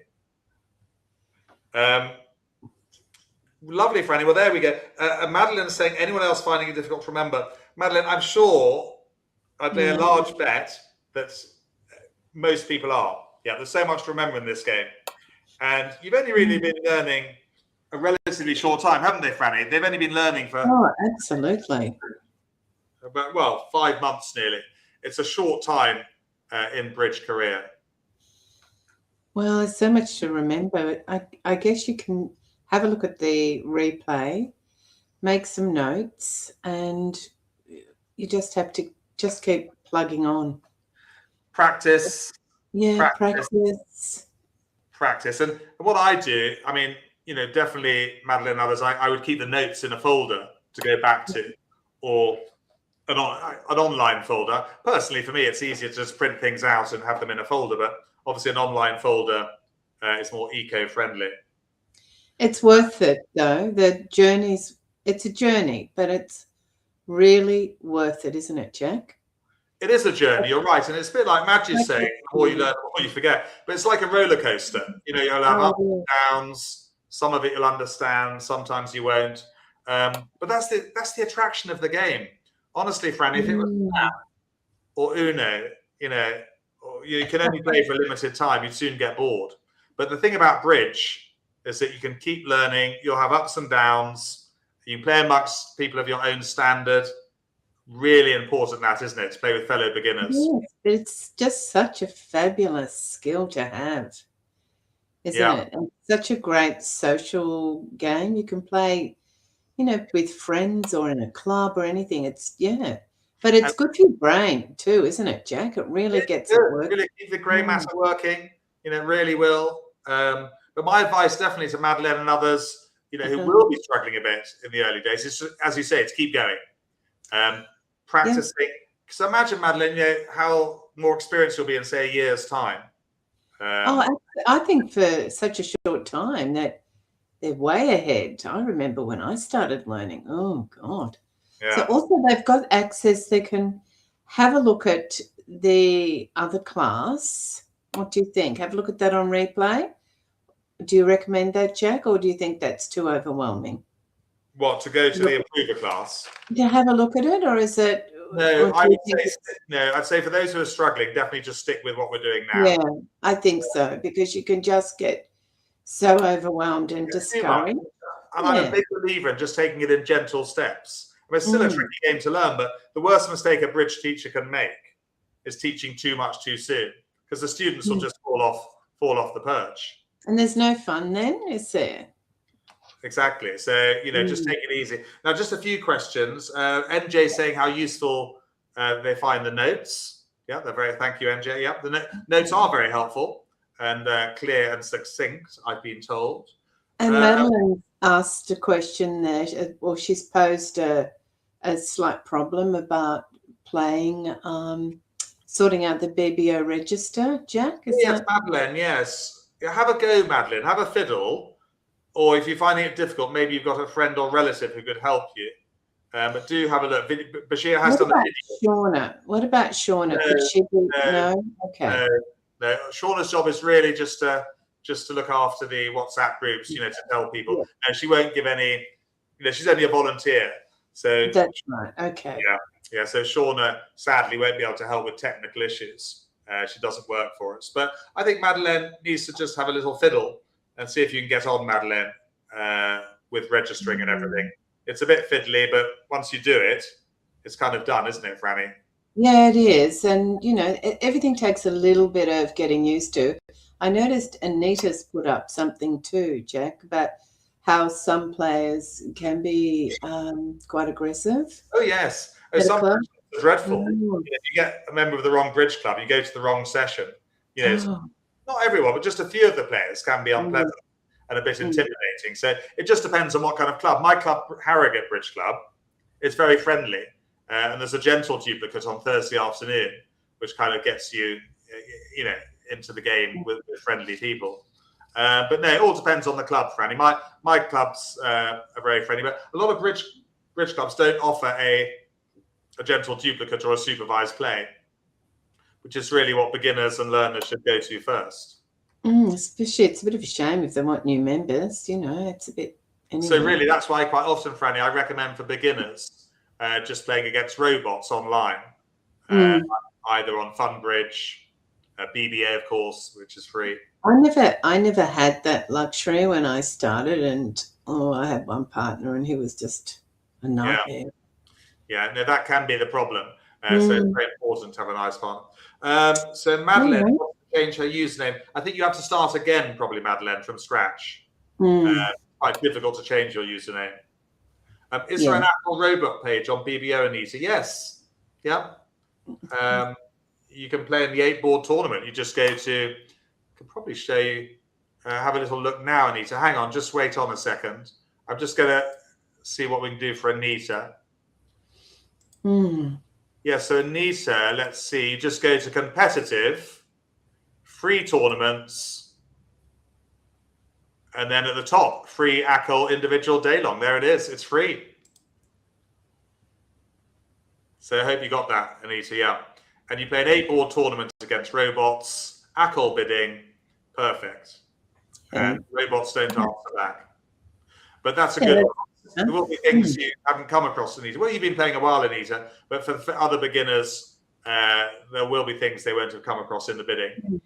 Lovely, Franny. Well, there we go. Madeline's saying, anyone else finding it difficult to remember? Madeline, I'm sure I'd lay a large bet that most people are. Yeah, there's so much to remember in this game. And you've only really been learning a relatively short time, haven't they, Franny? They've only been learning for... Oh, absolutely. About, well, 5 months nearly. It's a short time in bridge career. Well, there's so much to remember. I guess you can have a look at the replay, make some notes, and you just have to just keep plugging on. Practice. Yeah, practice. And what I do, I mean, you know, definitely Madeline and others, I would keep the notes in a folder to go back to, or an online folder. Personally, for me, it's easier to just print things out and have them in a folder, but obviously an online folder is more eco-friendly. It's worth it, though. It's a journey, but it's really worth it, isn't it, Jack? It is a journey, you're right. And it's a bit like Madge's saying, the more you learn, the more you forget. But it's like a roller coaster. You know, you'll have ups and downs. Some of it you'll understand, sometimes you won't. But that's the attraction of the game. Honestly, Franny, if it was that or Uno, you know, you can only play for a limited time, you'd soon get bored. But the thing about bridge is that you can keep learning, you'll have ups and downs, you play amongst people of your own standard. Really important, that, isn't it, to play with fellow beginners? Yes, it's just such a fabulous skill to have, isn't it? And such a great social game. You can play, you know, with friends or in a club or anything. It's but it's good for your brain too, isn't it, Jack? It really gets it working. Really keep the grey matter working. You know, it really will. But my advice definitely to Madeleine and others, you know, who will be struggling a bit in the early days, is, as you say, to keep going. Practicing. So imagine, Madeleine, you know, how more experienced you'll be in, say, a year's time. I think for such a short time that they're way ahead. I remember when I started learning. Oh, God. Yeah. So also they've got access. They can have a look at the other class. What do you think? Have a look at that on replay. Do you recommend that, Jack, or do you think that's too overwhelming? What, to go to the improver class? To have a look at it, or is it? No, I'd say for those who are struggling, definitely just stick with what we're doing now. Yeah, I think so, because you can just get so overwhelmed and discouraged. And I'm a big believer in just taking it in gentle steps. I mean, it's still a tricky game to learn, but the worst mistake a bridge teacher can make is teaching too much too soon, because the students will just fall off the perch. And there's no fun then, is there? Exactly. So, you know, just take it easy. Now, just a few questions. NJ saying how useful they find the notes. Yeah, they're very, thank you, NJ. Yeah, the notes are very helpful and clear and succinct, I've been told. And Madeline asked a question there, or she's posed a slight problem about playing, sorting out the BBO register. Jack, yes, Madeline, yes. Have a go, Madeline. Have a fiddle. Or if you're finding it difficult, maybe you've got a friend or relative who could help you. But do have a look. Bashir has done the video. What about Shauna? Could she be? No? Okay. No. Shauna's job is really just to look after the WhatsApp groups, you know, to tell people. Yeah. No, she won't give any, you know, she's only a volunteer. So that's right. Okay. Yeah. So Shauna sadly won't be able to help with technical issues. She doesn't work for us. But I think Madeleine needs to just have a little fiddle and see if you can get on, Madeleine, with registering and everything. It's a bit fiddly, but once you do it, it's kind of done, isn't it, Franny? Yeah, it is. And, you know, everything takes a little bit of getting used to. I noticed Anita's put up something too, Jack, about how some players can be quite aggressive. Oh, yes. Some players are dreadful. If you get a member of the wrong bridge club, you go to the wrong session. You know, not everyone, but just a few of the players can be unpleasant and a bit intimidating. So it just depends on what kind of club. My club, Harrogate Bridge Club, it's very friendly. And there's a gentle duplicate on Thursday afternoon, which kind of gets you, you know, into the game with friendly people. But no, it all depends on the club, Franny. My clubs are very friendly, but a lot of bridge clubs don't offer a gentle duplicate or a supervised play, which is really what beginners and learners should go to first. Especially, it's a bit of a shame if they want new members, you know, it's a bit... Anyway. So really, that's why quite often, Franny, I recommend for beginners just playing against robots online, either on Funbridge, BBA, of course, which is free. I never had that luxury when I started, and I had one partner and he was just a nightmare. Yeah, no, that can be the problem. So it's very important to have a nice partner. So Madeleine wants to change her username. I think you have to start again, probably, Madeleine, from scratch. Quite difficult to change your username. Is there an actual robot page on BBO, Anita? Yes. Yeah. You can play in the 8-board tournament. You just go to, I can probably show you, have a little look now, Anita. Hang on, just wait on a second. I'm just going to see what we can do for Anita. Yeah, so Anita, let's see, you just go to competitive, free tournaments, and then at the top, free ACL individual day long. There it is, it's free. So I hope you got that, Anita, yeah. and you play an 8-board tournament against robots, ACOL bidding, perfect. And robots don't answer back. But that's a good one. There will be things you haven't come across, Anita. Well, you've been playing a while, Anita, but for other beginners, there will be things they won't have come across in the bidding,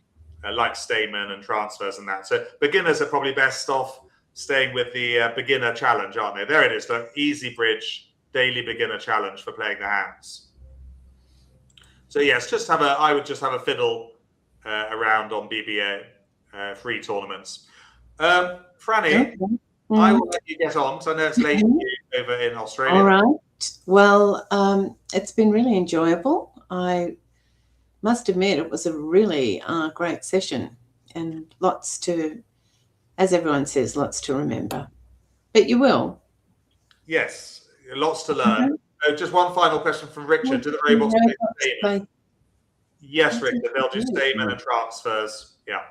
like Stayman and transfers and that. So beginners are probably best off staying with the beginner challenge, aren't they? There it is, the Easy Bridge daily beginner challenge for playing the hands. So yes, I would just have a fiddle around on BBA free tournaments. Franny, I will let you get on because I know it's late for you over in Australia. All right. Well, it's been really enjoyable. I must admit it was a really great session and lots to, as everyone says, lots to remember. But you will. Yes, lots to learn. Just one final question from Richard. Do the robots play? Yes, Richard, they'll do Stayman and transfers. Yeah.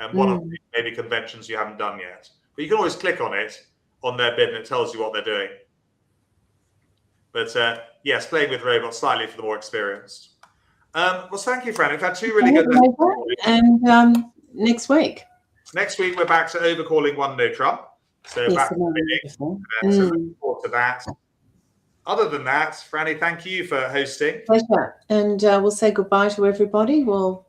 And one of the maybe conventions you haven't done yet. But you can always click on it on their bid and it tells you what they're doing. But yes, playing with robots slightly for the more experienced. Well, thank you, Fran. We've had 2 really good lessons. And next week? Next week, we're back to overcalling 1 no trump. So yes, back to bidding. So looking forward to that. Other than that, Franny, thank you for hosting. Pleasure. And we'll say goodbye to everybody. We'll